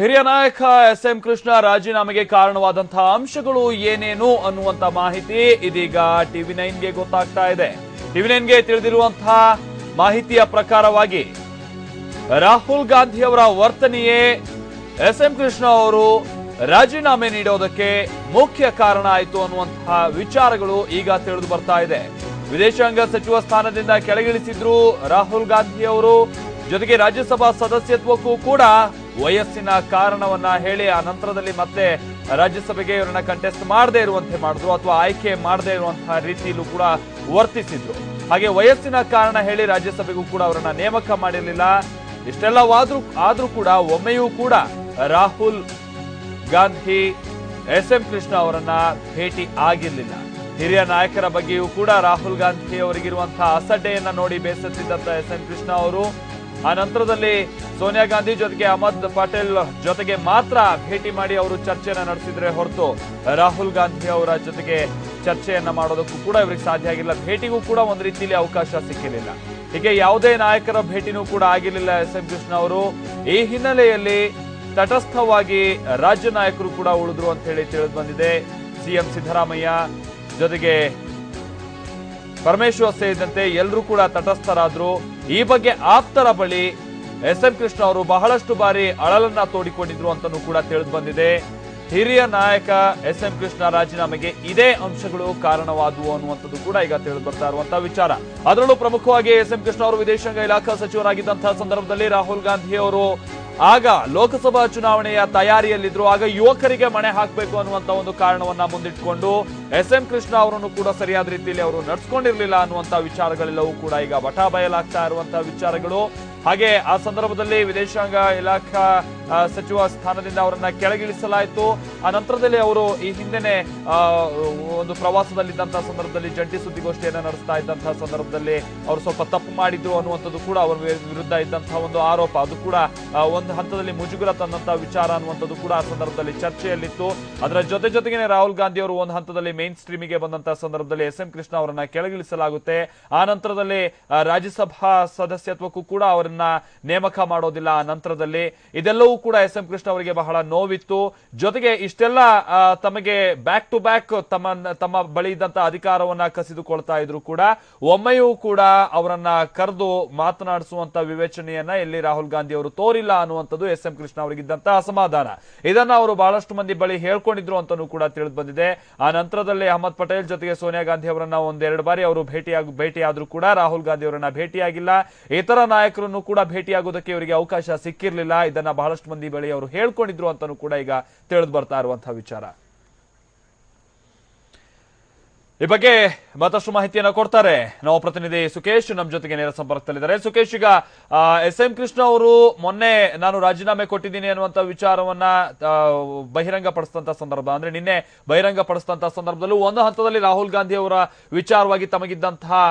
ಹಿರಿಯ ನಾಯಕ ಎಸ್.ಎಂ. ಕೃಷ್ಣ ರಾಜೀನಾಮೆಗೆ ಕಾರಣವಾದಂತಹ ಅಂಶಗಳು ಏನೇನು ಅನ್ನುವಂತ ಮಾಹಿತಿ ಇದೀಗ ಟಿವಿ9ಗೆ ಗೊತ್ತಾಗ್ತಾ ಇದೆ. ಟಿವಿ9ಗೆ ತಿಳಿದಿರುವಂತಹ ಮಾಹಿತಿಯ ಪ್ರಕಾರವಾಗಿ ರಾಹುಲ್ ಗಾಂಧಿ ಅವರ ವರ್ತನೆಯೇ ಎಸ್.ಎಂ. ಕೃಷ್ಣ ಅವರು ರಾಜೀನಾಮೆ ನೀಡೋದಕ್ಕೆ ಮುಖ್ಯ ಕಾರಣ ಆಯಿತು ಅನ್ನುವಂತಹ ವಿಚಾರಗಳು ಈಗ ತಿಳಿದು ಬರ್ತಾ ಇದೆ. ವಿದೇಶಾಂಗ ಸಚಿವ ಸ್ಥಾನದಿಂದ ಕೆಳಗಿಳಿಸಿದ್ರು ರಾಹುಲ್ ಗಾಂಧಿ ಅವರು. ಜೊತೆಗೆ ರಾಜ್ಯಸಭಾ ಸದಸ್ಯತ್ವಕ್ಕೂ ಕೂಡ ವಯಸ್ಸಿನ ಕಾರಣವನ್ನ ಹೇಳಿ ಆ ನಂತರದಲ್ಲಿ ಮತ್ತೆ ರಾಜ್ಯಸಭೆಗೆ ಇವರನ್ನ ಕಂಟೆಸ್ಟ್ ಮಾಡದೇ ಇರುವಂತೆ ಮಾಡಿದ್ರು ಅಥವಾ ಆಯ್ಕೆ ಮಾಡದೇ ಇರುವಂತಹ ರೀತಿಯಲ್ಲೂ ಕೂಡ ವರ್ತಿಸಿದ್ರು. ಹಾಗೆ ವಯಸ್ಸಿನ ಕಾರಣ ಹೇಳಿ ರಾಜ್ಯಸಭೆಗೂ ಕೂಡ ಅವರನ್ನ ನೇಮಕ ಮಾಡಿರಲಿಲ್ಲ. ಇಷ್ಟೆಲ್ಲವಾದ್ರೂ ಕೂಡ ಒಮ್ಮೆಯೂ ಕೂಡ ರಾಹುಲ್ ಗಾಂಧಿ ಎಸ್.ಎಂ. ಕೃಷ್ಣ ಅವರನ್ನ ಭೇಟಿ ಆಗಿರಲಿಲ್ಲ. ಹಿರಿಯ ನಾಯಕರ ಬಗ್ಗೆಯೂ ಕೂಡ ರಾಹುಲ್ ಗಾಂಧಿ ಅವರಿಗಿರುವಂತಹ ಅಸಡ್ಡೆಯನ್ನ ನೋಡಿ ಬೇಸತ್ತಿದ್ದಂತ ಎಸ್.ಎಂ. ಕೃಷ್ಣ ಅವರು ಆ ನಂತರದಲ್ಲಿ ಸೋನಿಯಾ ಗಾಂಧಿ ಜೊತೆಗೆ ಅಹಮದ್ ಪಟೇಲ್ ಜೊತೆಗೆ ಮಾತ್ರ ಭೇಟಿ ಮಾಡಿ ಅವರು ಚರ್ಚೆಯನ್ನ ನಡೆಸಿದ್ರೆ ಹೊರತು ರಾಹುಲ್ ಗಾಂಧಿ ಅವರ ಜೊತೆಗೆ ಚರ್ಚೆಯನ್ನ ಮಾಡೋದಕ್ಕೂ ಕೂಡ ಇವರಿಗೆ ಸಾಧ್ಯ ಆಗಿಲ್ಲ. ಭೇಟಿಗೂ ಕೂಡ ಒಂದು ರೀತಿಯಲ್ಲಿ ಅವಕಾಶ ಸಿಕ್ಕಿರಲಿಲ್ಲ. ಹೀಗೆ ಯಾವುದೇ ನಾಯಕರ ಭೇಟಿನೂ ಕೂಡ ಆಗಿರಲಿಲ್ಲ ಎಸ್.ಎಂ. ಕೃಷ್ಣ ಅವರು. ಈ ಹಿನ್ನೆಲೆಯಲ್ಲಿ ತಟಸ್ಥವಾಗಿ ರಾಜ್ಯ ನಾಯಕರು ಕೂಡ ಉಳಿದ್ರು ಅಂತ ಹೇಳಿ ತಿಳಿದು ಬಂದಿದೆ. ಸಿಎಂ ಸಿದ್ದರಾಮಯ್ಯ ಜೊತೆಗೆ ಪರಮೇಶ್ವರ್ ಸೇರಿದಂತೆ ಎಲ್ಲರೂ ಕೂಡ ತಟಸ್ಥರಾದ್ರು. ಈ ಬಗ್ಗೆ ಆಪ್ತರ ಬಳಿ ಎಸ್.ಎಂ. ಕೃಷ್ಣ ಅವರು ಬಹಳಷ್ಟು ಬಾರಿ ಅಳಲನ್ನ ತೋಡಿಕೊಂಡಿದ್ರು ಅಂತನೂ ಕೂಡ ತಿಳಿದು ಬಂದಿದೆ. ಹಿರಿಯ ನಾಯಕ ಎಸ್.ಎಂ. ಕೃಷ್ಣ ರಾಜೀನಾಮೆಗೆ ಇದೇ ಅಂಶಗಳು ಕಾರಣವಾದವು ಅನ್ನುವಂಥದ್ದು ಕೂಡ ಈಗ ತಿಳಿದು ಬರ್ತಾ ಇರುವಂತಹ ವಿಚಾರ. ಅದರಲ್ಲೂ ಪ್ರಮುಖವಾಗಿ ಎಸ್.ಎಂ. ಕೃಷ್ಣ ಅವರು ವಿದೇಶಾಂಗ ಇಲಾಖಾ ಸಚಿವರಾಗಿದ್ದಂತಹ ಸಂದರ್ಭದಲ್ಲಿ ರಾಹುಲ್ ಗಾಂಧಿ ಅವರು ಆಗ ಲೋಕಸಭಾ ಚುನಾವಣೆಯ ತಯಾರಿಯಲ್ಲಿದ್ರು. ಆಗ ಯುವಕರಿಗೆ ಮಣೆ ಹಾಕಬೇಕು ಅನ್ನುವಂತ ಒಂದು ಕಾರಣವನ್ನ ಮುಂದಿಟ್ಕೊಂಡು ಎಸ್.ಎಂ. ಕೃಷ್ಣ ಅವರನ್ನು ಕೂಡ ಸರಿಯಾದ ರೀತಿಯಲ್ಲಿ ಅವರು ನಡ್ಸ್ಕೊಂಡಿರ್ಲಿಲ್ಲ ಅನ್ನುವಂತಹ ವಿಚಾರಗಳೆಲ್ಲವೂ ಕೂಡ ಈಗ ಬಟಾ ಬಯಲಾಗ್ತಾ ಇರುವಂತಹ ವಿಚಾರಗಳು. ಹಾಗೆ ಆ ಸಂದರ್ಭದಲ್ಲಿ ವಿದೇಶಾಂಗ ಇಲಾಖಾ ಸಚಿವ ಸ್ಥಾನದಿಂದ ಅವರನ್ನ ಕೆಳಗಿಳಿಸಲಾಯಿತು. ಆ ನಂತರದಲ್ಲಿ ಅವರು ಈ ಹಿಂದೆನೆ ಒಂದು ಪ್ರವಾಸದಲ್ಲಿದ್ದಂತಹ ಸಂದರ್ಭದಲ್ಲಿ ಜಂಟಿ ಸುದ್ದಿಗೋಷ್ಠಿಯನ್ನ ನಡೆಸ್ತಾ ಇದ್ದಂತಹ ಸಂದರ್ಭದಲ್ಲಿ ಅವರು ಸ್ವಲ್ಪ ತಪ್ಪು ಮಾಡಿದ್ರು ಅನ್ನುವಂಥದ್ದು ಕೂಡ ಅವರ ವಿರುದ್ಧ ಇದ್ದಂತಹ ಒಂದು ಆರೋಪ. ಅದು ಕೂಡ ಒಂದು ಹಂತದಲ್ಲಿ ಮುಜುಗರ ತಂದಂತಹ ವಿಚಾರ ಅನ್ನುವಂಥದ್ದು ಕೂಡ ಆ ಸಂದರ್ಭದಲ್ಲಿ ಚರ್ಚೆಯಲ್ಲಿತ್ತು. ಅದರ ಜೊತೆಗೇನೆ ರಾಹುಲ್ ಗಾಂಧಿ ಅವರು ಒಂದು ಹಂತದಲ್ಲಿ ಮೇನ್ ಸ್ಟ್ರೀಮಿಗೆ ಬಂದಂತಹ ಸಂದರ್ಭದಲ್ಲಿ ಎಸ್.ಎಂ. ಕೃಷ್ಣ ಅವರನ್ನ ಕೆಳಗಿಳಿಸಲಾಗುತ್ತೆ. ಆ ನಂತರದಲ್ಲಿ ರಾಜ್ಯಸಭಾ ಸದಸ್ಯತ್ವಕ್ಕೂ ಕೂಡ ಅವರನ್ನ ನೇಮಕ ಮಾಡೋದಿಲ್ಲ. ಆ ನಂತರದಲ್ಲಿ ಇದೆಲ್ಲವೂ ಕೂಡ ಎಸ್.ಎಂ. ಕೃಷ್ಣ ಅವರಿಗೆ ಬಹಳ ನೋವಿತ್ತು. ಜೊತೆಗೆ ಇಷ್ಟೆಲ್ಲ ತಮಗೆ ಬ್ಯಾಕ್ ಟು ಬ್ಯಾಕ್ ತಮ್ಮ ಬಳಿ ಇದ್ದಂತಹ ಅಧಿಕಾರವನ್ನ ಕಸಿದುಕೊಳ್ತಾ ಇದ್ರು ಕೂಡ ಒಮ್ಮೆಯೂ ಕೂಡ ಅವರನ್ನ ಕರೆದು ಮಾತನಾಡಿಸುವಂತ ವಿವೇಚನೆಯನ್ನ ಎಲ್ಲಿ ರಾಹುಲ್ ಗಾಂಧಿ ಅವರು ತೋರಿಲ್ಲ ಅನ್ನುವಂಥದ್ದು ಎಸ್.ಎಂ. ಕೃಷ್ಣ ಅವರಿಗಿದ್ದಂತಹ ಅಸಮಾಧಾನ. ಇದನ್ನ ಅವರು ಬಹಳಷ್ಟು ಮಂದಿ ಬಳಿ ಹೇಳ್ಕೊಂಡಿದ್ರು ಅಂತಾನೂ ಕೂಡ ತಿಳಿದು ಬಂದಿದೆ. ಆ ನಂತರದಲ್ಲಿ ಅಹಮದ್ ಪಟೇಲ್ ಜೊತೆಗೆ ಸೋನಿಯಾ ಗಾಂಧಿ ಅವರನ್ನ ಒಂದೆರಡು ಬಾರಿ ಅವರು ಭೇಟಿಯಾದ್ರೂ ಕೂಡ ರಾಹುಲ್ ಗಾಂಧಿ ಅವರನ್ನ ಭೇಟಿಯಾಗಿಲ್ಲ. ಇತರ ನಾಯಕರನ್ನು ಕೂಡ ಭೇಟಿಯಾಗೋದಕ್ಕೆ ಇವರಿಗೆ ಅವಕಾಶ ಸಿಕ್ಕಿರಲಿಲ್ಲ. ಇದನ್ನ ಬಹಳಷ್ಟು ಮಂದಿ ಬಳಿ ಅವರು ಹೇಳ್ಕೊಂಡಿದ್ರು ಅಂತಾನೂ ಕೂಡ ಈಗ ತಿಳಿದು ಬರ್ತಾ ಇರುವಂತಹ ವಿಚಾರ. ಈ ಬಗ್ಗೆ ಮತ್ತಷ್ಟು ಮಾಹಿತಿಯನ್ನ ಕೊಡ್ತಾರೆ ನಾವು ಪ್ರತಿನಿಧಿ ಸುಕೇಶ್ ನಮ್ಮ ಜೊತೆಗೆ ನೇರ ಸಂಪರ್ಕದಲ್ಲಿದ್ದಾರೆ. ಸುಕೇಶ್, ಈಗ ಎಸ್.ಎಂ. ಕೃಷ್ಣ ಅವರು ಮೊನ್ನೆ ನಾನು ರಾಜೀನಾಮೆ ಕೊಟ್ಟಿದ್ದೀನಿ ಅನ್ನುವಂತ ವಿಚಾರವನ್ನ ಬಹಿರಂಗ ಪಡಿಸಿದಂತಹ ಸಂದರ್ಭ, ಅಂದ್ರೆ ನಿನ್ನೆ ಬಹಿರಂಗ ಪಡಿಸಿದಂತಹ ಸಂದರ್ಭದಲ್ಲೂ ಒಂದು ಹಂತದಲ್ಲಿ ರಾಹುಲ್ ಗಾಂಧಿ ಅವರ ವಿಚಾರವಾಗಿ ತಮಗಿದ್ದಂತಹ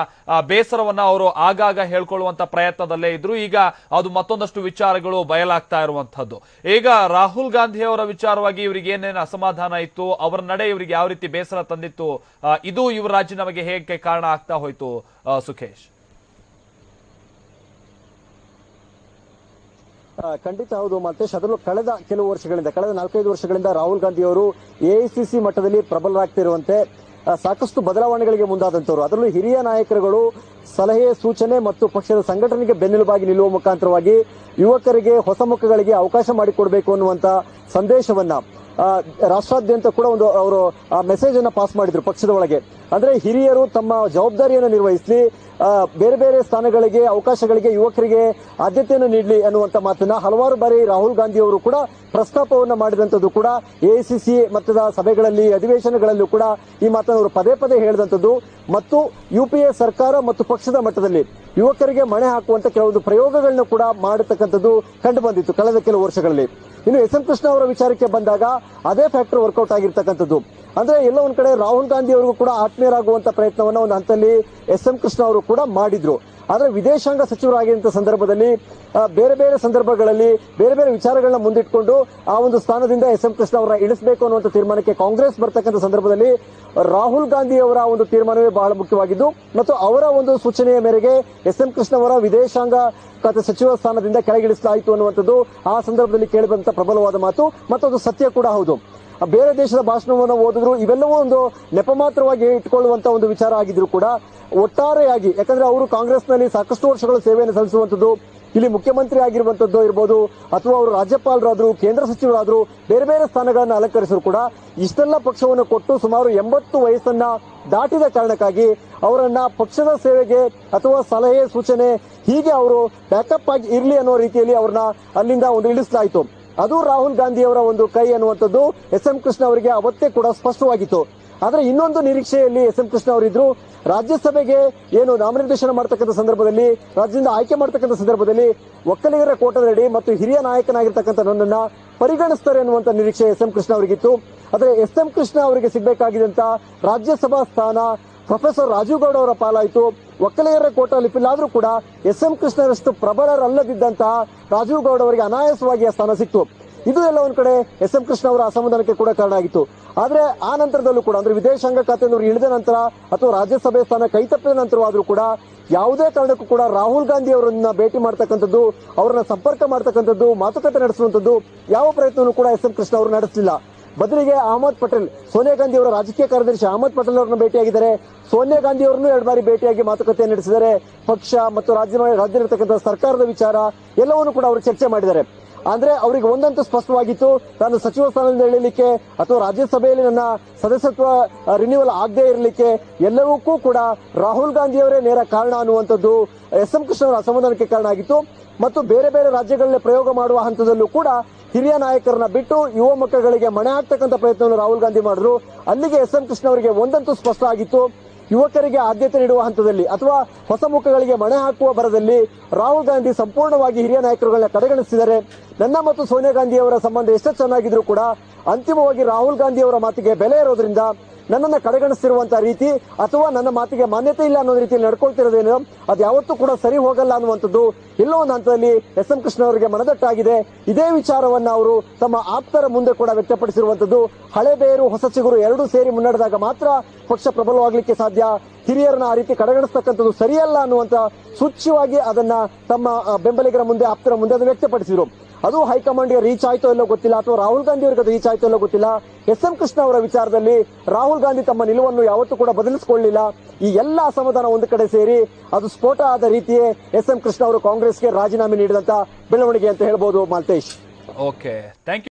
ಬೇಸರವನ್ನ ಅವರು ಆಗಾಗ ಹೇಳ್ಕೊಳ್ಳುವಂತ ಪ್ರಯತ್ನದಲ್ಲೇ ಇದ್ರು. ಈಗ ಅದು ಮತ್ತೊಂದಷ್ಟು ವಿಚಾರಗಳು ಬಯಲಾಗ್ತಾ ಇರುವಂತಹದ್ದು. ಈಗ ರಾಹುಲ್ ಗಾಂಧಿ ಅವರ ವಿಚಾರವಾಗಿ ಇವರಿಗೆ ಏನೇನು ಅಸಮಾಧಾನ ಇತ್ತು, ಅವರ ನಡೆ ಇವರಿಗೆ ಯಾವ ರೀತಿ ಬೇಸರ ತಂದಿತ್ತು, ಇದು ಇವರ ರಾಜೀನಾಮೆಗೆ ಹೇಗೆ ಕಾರಣ ಆಗ್ತಾ ಹೋಯ್ತು ಸುಖೇಶ್? ಖಂಡಿತ ಹೌದು ಮಲ್ತೇಶ್. ಅದರಲ್ಲೂ ಕಳೆದ 4-5 ವರ್ಷಗಳಿಂದ ರಾಹುಲ್ ಗಾಂಧಿ ಅವರು ಎಐಸಿಸಿ ಮಟ್ಟದಲ್ಲಿ ಪ್ರಬಲರಾಗ್ತಿರುವಂತೆ ಸಾಕಷ್ಟು ಬದಲಾವಣೆಗಳಿಗೆ ಮುಂದಾದಂತವರು. ಅದರಲ್ಲೂ ಹಿರಿಯ ನಾಯಕರುಗಳು ಸಲಹೆ ಸೂಚನೆ ಮತ್ತು ಪಕ್ಷದ ಸಂಘಟನೆಗೆ ಬೆನ್ನೆಲುಬಾಗಿ ನಿಲ್ಲುವ ಮುಖಾಂತರವಾಗಿ ಯುವಕರಿಗೆ ಹೊಸ ಮುಖಗಳಿಗೆ ಅವಕಾಶ ಮಾಡಿಕೊಡಬೇಕು ಅನ್ನುವಂತ ಸಂದೇಶವನ್ನ ರಾಷ್ಟ್ರಾದ್ಯಂತ ಕೂಡ ಒಂದು ಅವರು ಮೆಸೇಜ್ ಅನ್ನ ಪಾಸ್ ಮಾಡಿದ್ರು ಪಕ್ಷದ ಒಳಗೆ. ಅಂದ್ರೆ ಹಿರಿಯರು ತಮ್ಮ ಜವಾಬ್ದಾರಿಯನ್ನು ನಿರ್ವಹಿಸಲಿ, ಬೇರೆ ಬೇರೆ ಸ್ಥಾನಗಳಿಗೆ ಅವಕಾಶಗಳಿಗೆ ಯುವಕರಿಗೆ ಆದ್ಯತೆಯನ್ನು ನೀಡಲಿ ಅನ್ನುವಂತ ಮಾತನ್ನ ಹಲವಾರು ಬಾರಿ ರಾಹುಲ್ ಗಾಂಧಿ ಅವರು ಕೂಡ ಪ್ರಸ್ತಾಪವನ್ನ ಮಾಡಿದಂಥದ್ದು ಕೂಡ ಎಐಸಿಸಿ ಮಟ್ಟದ ಸಭೆಗಳಲ್ಲಿ ಅಧಿವೇಶನಗಳಲ್ಲೂ ಕೂಡ ಈ ಮಾತನ್ನು ಅವರು ಪದೇ ಹೇಳಿದಂಥದ್ದು. ಮತ್ತು ಯುಪಿಎ ಸರ್ಕಾರ ಮತ್ತು ಪಕ್ಷದ ಮಟ್ಟದಲ್ಲಿ ಯುವಕರಿಗೆ ಮಣೆ ಹಾಕುವಂತ ಕೆಲವೊಂದು ಪ್ರಯೋಗಗಳನ್ನು ಕೂಡ ಮಾಡತಕ್ಕಂಥದ್ದು ಕಂಡು ಬಂದಿತ್ತು ಕಳೆದ ಕೆಲವು ವರ್ಷಗಳಲ್ಲಿ. ಇನ್ನು ಎಸ್.ಎಂ. ಕೃಷ್ಣ ಅವರ ವಿಚಾರಕ್ಕೆ ಬಂದಾಗ ಅದೇ ಫ್ಯಾಕ್ಟರ್ ವರ್ಕೌಟ್ ಆಗಿರ್ತಕ್ಕಂಥದ್ದು. ಅಂದ್ರೆ ಎಲ್ಲೋ ಒಂದ್ ಕಡೆ ರಾಹುಲ್ ಗಾಂಧಿ ಅವರಿಗೂ ಕೂಡ ಆತ್ಮೀಯರಾಗುವಂತ ಪ್ರಯತ್ನವನ್ನ ಒಂದು ಹಂತದಲ್ಲಿ ಎಸ್.ಎಂ. ಕೃಷ್ಣ ಅವರು ಕೂಡ ಮಾಡಿದ್ರು. ಆದ್ರೆ ವಿದೇಶಾಂಗ ಸಚಿವರಾಗಿದ್ದಂತ ಸಂದರ್ಭದಲ್ಲಿ ಬೇರೆ ಬೇರೆ ಸಂದರ್ಭಗಳಲ್ಲಿ ಬೇರೆ ಬೇರೆ ವಿಚಾರಗಳನ್ನ ಮುಂದಿಟ್ಕೊಂಡು ಆ ಒಂದು ಸ್ಥಾನದಿಂದ ಎಸ್ ಎಂ ಕೃಷ್ಣ ಅವರನ್ನ ಇಳಿಸಬೇಕು ಅನ್ನುವಂಥ ತೀರ್ಮಾನಕ್ಕೆ ಕಾಂಗ್ರೆಸ್ ಬರ್ತಕ್ಕಂಥ ಸಂದರ್ಭದಲ್ಲಿ ರಾಹುಲ್ ಗಾಂಧಿ ಅವರ ಒಂದು ತೀರ್ಮಾನವೇ ಬಹಳ ಮುಖ್ಯವಾಗಿದ್ದು ಮತ್ತು ಅವರ ಒಂದು ಸೂಚನೆಯ ಮೇರೆಗೆ ಎಸ್ ಎಂ ಕೃಷ್ಣ ಅವರ ವಿದೇಶಾಂಗ ಖಾತೆ ಸಚಿವ ಸ್ಥಾನದಿಂದ ಕೆಳಗಿಳಿಸಲಾಯಿತು ಅನ್ನುವಂಥದ್ದು ಆ ಸಂದರ್ಭದಲ್ಲಿ ಕೇಳಿಬಂತ ಪ್ರಬಲವಾದ ಮಾತು ಮತ್ತು ಅದು ಸತ್ಯ ಕೂಡ ಹೌದು. ಬೇರೆ ದೇಶದ ಭಾಷಣವನ್ನು ಓದಿದ್ರು ಇವೆಲ್ಲವೂ ಒಂದು ನೆಪಮಾತ್ರವಾಗಿ ಇಟ್ಕೊಳ್ಳುವಂತ ಒಂದು ವಿಚಾರ ಆಗಿದ್ರು ಕೂಡ ಒಟ್ಟಾರೆಯಾಗಿ, ಯಾಕಂದ್ರೆ ಅವರು ಕಾಂಗ್ರೆಸ್ನಲ್ಲಿ ಸಾಕಷ್ಟು ವರ್ಷಗಳ ಸೇವೆಯನ್ನು ಸಲ್ಲಿಸುವಂತದ್ದು, ಇಲ್ಲಿ ಮುಖ್ಯಮಂತ್ರಿ ಆಗಿರುವಂತದ್ದು ಇರಬಹುದು ಅಥವಾ ಅವರು ರಾಜ್ಯಪಾಲರಾದ್ರು, ಕೇಂದ್ರ ಸಚಿವರಾದ್ರು, ಬೇರೆ ಬೇರೆ ಸ್ಥಾನಗಳನ್ನು ಅಲಂಕರಿಸಿದ್ರು ಕೂಡ ಇಷ್ಟೆಲ್ಲ ಪಕ್ಷವನ್ನು ಕೊಟ್ಟು ಸುಮಾರು 80 ವಯಸ್ಸನ್ನ ದಾಟಿದ ಕಾರಣಕ್ಕಾಗಿ ಅವರನ್ನ ಪಕ್ಷದ ಸೇವೆಗೆ ಅಥವಾ ಸಲಹೆ ಸೂಚನೆ ಹೀಗೆ ಅವರು ಬ್ಯಾಕಪ್ ಆಗಿ ಇರ್ಲಿ ಅನ್ನೋ ರೀತಿಯಲ್ಲಿ ಅವ್ರನ್ನ ಅಲ್ಲಿಂದ ಒಂದು ಇಳಿಸಲಾಯಿತು. ಅದು ರಾಹುಲ್ ಗಾಂಧಿ ಅವರ ಒಂದು ಕೈ ಅನ್ನುವಂಥದ್ದು ಎಸ್ ಎಂ ಕೃಷ್ಣ ಅವರಿಗೆ ಅವತ್ತೇ ಕೂಡ ಸ್ಪಷ್ಟವಾಗಿತ್ತು. ಆದ್ರೆ ಇನ್ನೊಂದು ನಿರೀಕ್ಷೆಯಲ್ಲಿ ಎಸ್ ಎಂ ಕೃಷ್ಣ ಅವರಿದ್ರು. ರಾಜ್ಯಸಭೆಗೆ ಏನು ನಾಮನಿರ್ದೇಶನ ಮಾಡತಕ್ಕಂಥ ಸಂದರ್ಭದಲ್ಲಿ, ರಾಜ್ಯದಿಂದ ಆಯ್ಕೆ ಮಾಡತಕ್ಕಂಥ ಸಂದರ್ಭದಲ್ಲಿ ಒಕ್ಕಲಿಗರ ಕೋಟದಡಿ ಮತ್ತು ಹಿರಿಯ ನಾಯಕನಾಗಿರ್ತಕ್ಕಂಥ ನನ್ನನ್ನ ಪರಿಗಣಿಸ್ತಾರೆ ಅನ್ನುವಂತ ನಿರೀಕ್ಷೆ ಎಸ್ ಎಂ ಕೃಷ್ಣ ಅವರಿಗಿತ್ತು. ಆದ್ರೆ ಎಸ್ ಎಂ ಕೃಷ್ಣ ಅವರಿಗೆ ಸಿಗಬೇಕಾಗಿದ್ದಂತ ರಾಜ್ಯಸಭಾ ಸ್ಥಾನ ಪ್ರೊಫೆಸರ್ ರಾಜೀವ್ ಗೌಡ ಅವರ ಪಾಲಾಯಿತು. ಒಕ್ಕಲಿಗರ ಕೋಟ ಲಿಪಿಲ್ಲಾದ್ರೂ ಕೂಡ ಎಸ್ ಎಂ ಕೃಷ್ಣರಷ್ಟು ಪ್ರಬಲರಲ್ಲದಿದ್ದಂತಹ ರಾಜೀವ್ ಗೌಡ ಅವರಿಗೆ ಅನಾಯಾಸವಾಗಿ ಆ ಸ್ಥಾನ ಸಿಕ್ತು. ಇದು ಎಲ್ಲ ಒಂದ್ ಕಡೆ ಎಸ್ ಎಂ ಕೃಷ್ಣ ಅವರ ಅಸಮಾಧಾನಕ್ಕೆ ಕೂಡ ಕಾರಣ ಆಗಿತ್ತು. ಆದ್ರೆ ಆ ನಂತರದಲ್ಲೂ ಕೂಡ ಅಂದ್ರೆ ವಿದೇಶಾಂಗ ಖಾತೆಯವರು ಇಳಿದ ನಂತರ ಅಥವಾ ರಾಜ್ಯಸಭೆ ಸ್ಥಾನ ಕೈತಪ್ಪಿದ ನಂತರವಾದ್ರೂ ಕೂಡ ಯಾವುದೇ ಕಾರಣಕ್ಕೂ ಕೂಡ ರಾಹುಲ್ ಗಾಂಧಿ ಅವರನ್ನ ಭೇಟಿ ಮಾಡ್ತಕ್ಕಂಥದ್ದು, ಅವರನ್ನ ಸಂಪರ್ಕ ಮಾಡ್ತಕ್ಕಂಥದ್ದು, ಮಾತುಕತೆ ನಡೆಸುವಂತದ್ದು ಯಾವ ಪ್ರಯತ್ನವೂ ಕೂಡ ಎಸ್ ಎಂ ಕೃಷ್ಣ ಅವರು ನಡೆಸಲಿಲ್ಲ. ಬದಲಿಗೆ ಅಹಮದ್ ಪಟೇಲ್, ಸೋನಿಯಾ ಗಾಂಧಿ ಅವರ ರಾಜಕೀಯ ಕಾರ್ಯದರ್ಶಿ ಅಹಮದ್ ಪಟೇಲ್ ಅವರನ್ನ ಭೇಟಿಯಾಗಿದ್ದಾರೆ. ಸೋನಿಯಾ ಗಾಂಧಿ ಅವರನ್ನು 2 ಬಾರಿ ಭೇಟಿಯಾಗಿ ಮಾತುಕತೆ ನಡೆಸಿದ್ದಾರೆ. ಪಕ್ಷ ಮತ್ತು ರಾಜ್ಯದಲ್ಲಿರ್ತಕ್ಕಂಥ ಸರ್ಕಾರದ ವಿಚಾರ ಎಲ್ಲವನ್ನೂ ಕೂಡ ಅವರು ಚರ್ಚೆ ಮಾಡಿದ್ದಾರೆ. ಅಂದ್ರೆ ಅವರಿಗೆ ಒಂದಂತೂ ಸ್ಪಷ್ಟವಾಗಿತ್ತು, ನಾನು ಸಚಿವ ಸ್ಥಾನದಿಂದ ಇಳಿಲಿಕ್ಕೆ ಅಥವಾ ರಾಜ್ಯಸಭೆಯಲ್ಲಿ ನನ್ನ ಸದಸ್ಯತ್ವ ರಿನ್ಯೂವಲ್ ಆಗದೇ ಇರಲಿಕ್ಕೆ ಎಲ್ಲವಕ್ಕೂ ಕೂಡ ರಾಹುಲ್ ಗಾಂಧಿ ಅವರೇ ನೇರ ಕಾರಣ ಅನ್ನುವಂಥದ್ದು ಎಸ್ ಎಂ ಕೃಷ್ಣ ಅವರ ಅಸಮಾಧಾನಕ್ಕೆ ಕಾರಣ ಆಗಿತ್ತು. ಮತ್ತು ಬೇರೆ ಬೇರೆ ರಾಜ್ಯಗಳಲ್ಲಿ ಪ್ರಯೋಗ ಮಾಡುವ ಹಂತದಲ್ಲೂ ಕೂಡ ಹಿರಿಯ ನಾಯಕರನ್ನ ಬಿಟ್ಟು ಯುವ ಮಕ್ಕಳಿಗೆ ಮಣೆ ಹಾಕ್ತಕ್ಕಂಥ ಪ್ರಯತ್ನವನ್ನು ರಾಹುಲ್ ಗಾಂಧಿ ಮಾಡಿದ್ರು. ಅಲ್ಲಿಗೆ ಎಸ್ ಎಂ ಕೃಷ್ಣ ಅವರಿಗೆ ಒಂದಂತೂ ಸ್ಪಷ್ಟ ಆಗಿತ್ತು, ಯುವಕರಿಗೆ ಆದ್ಯತೆ ನೀಡುವ ಹಂತದಲ್ಲಿ ಅಥವಾ ಹೊಸ ಮುಖಗಳಿಗೆ ಮಣೆ ಹಾಕುವ ಭರದಲ್ಲಿ ರಾಹುಲ್ ಗಾಂಧಿ ಸಂಪೂರ್ಣವಾಗಿ ಹಿರಿಯ ನಾಯಕರುಗಳನ್ನ ಕಡೆಗಣಿಸಿದ್ದಾರೆ. ನನ್ನ ಮತ್ತು ಸೋನಿಯಾ ಗಾಂಧಿ ಅವರ ಸಂಬಂಧ ಎಷ್ಟೇ ಚೆನ್ನಾಗಿದ್ರು ಕೂಡ ಅಂತಿಮವಾಗಿ ರಾಹುಲ್ ಗಾಂಧಿ ಅವರ ಮಾತಿಗೆ ಬೆಲೆ ಇರೋದ್ರಿಂದ ನನ್ನನ್ನು ಕಡೆಗಣಿಸ್ತಿರುವಂತಹ ರೀತಿ ಅಥವಾ ನನ್ನ ಮಾತಿಗೆ ಮಾನ್ಯತೆ ಇಲ್ಲ ಅನ್ನೋ ರೀತಿಯಲ್ಲಿ ನಡ್ಕೊಳ್ತಿರೋದೇನು ಅದು ಯಾವತ್ತೂ ಕೂಡ ಸರಿ ಹೋಗಲ್ಲ ಅನ್ನುವಂಥದ್ದು ಎಲ್ಲೋ ಒಂದು ಹಂತದಲ್ಲಿ ಎಸ್ ಎಂ ಕೃಷ್ಣ ಅವರಿಗೆ ಮನದಟ್ಟಾಗಿದೆ. ಇದೇ ವಿಚಾರವನ್ನ ಅವರು ತಮ್ಮ ಆಪ್ತರ ಮುಂದೆ ಕೂಡ ವ್ಯಕ್ತಪಡಿಸಿರುವಂತದ್ದು. ಹಳೆ ಬೇರು ಹೊಸ ಚಿಗುರು ಎರಡೂ ಸೇರಿ ಮುನ್ನಡೆದಾಗ ಮಾತ್ರ ಪಕ್ಷ ಪ್ರಬಲವಾಗಲಿಕ್ಕೆ ಸಾಧ್ಯ. ಹಿರಿಯರನ್ನ ಆ ರೀತಿ ಕಡೆಗಣಿಸ್ತಕ್ಕಂಥದ್ದು ಸರಿಯಲ್ಲ ಅನ್ನುವಂತ ಸೂಚ್ಯವಾಗಿ ಅದನ್ನ ತಮ್ಮ ಬೆಂಬಲಿಗರ ಮುಂದೆ ಆಪ್ತರ ಮುಂದೆ ಅದನ್ನು ವ್ಯಕ್ತಪಡಿಸಿದ್ರು. ಅದು ಹೈಕಮಾಂಡ್ಗೆ ರೀಚ್ ಆಯ್ತೋ ಎಲ್ಲೋ ಗೊತ್ತಿಲ್ಲ ಅಥವಾ ರಾಹುಲ್ ಗಾಂಧಿ ಅವರಿಗೆ ಅದು ರೀಚ್ ಆಯ್ತೋ ಎಲ್ಲೋ ಗೊತ್ತಿಲ್ಲ. ಎಸ್ ಎಂ ಕೃಷ್ಣ ಅವರ ವಿಚಾರದಲ್ಲಿ ರಾಹುಲ್ ಗಾಂಧಿ ತಮ್ಮ ನಿಲುವನ್ನು ಯಾವತ್ತೂ ಕೂಡ ಬದಲಿಸಿಕೊಳ್ಳಲಿಲ್ಲ. ಈ ಎಲ್ಲ ಅಸಮಾಧಾನ ಒಂದು ಕಡೆ ಸೇರಿ ಅದು ಸ್ಫೋಟ ಆದ ರೀತಿಯೇ ಎಸ್ ಎಂ ಕೃಷ್ಣ ಅವರು ಕಾಂಗ್ರೆಸ್ಗೆ ರಾಜೀನಾಮೆ ನೀಡಿದಂತ ಬೆಳವಣಿಗೆ ಅಂತ ಹೇಳ್ಬೋದು. Malthesh, okay, thank you.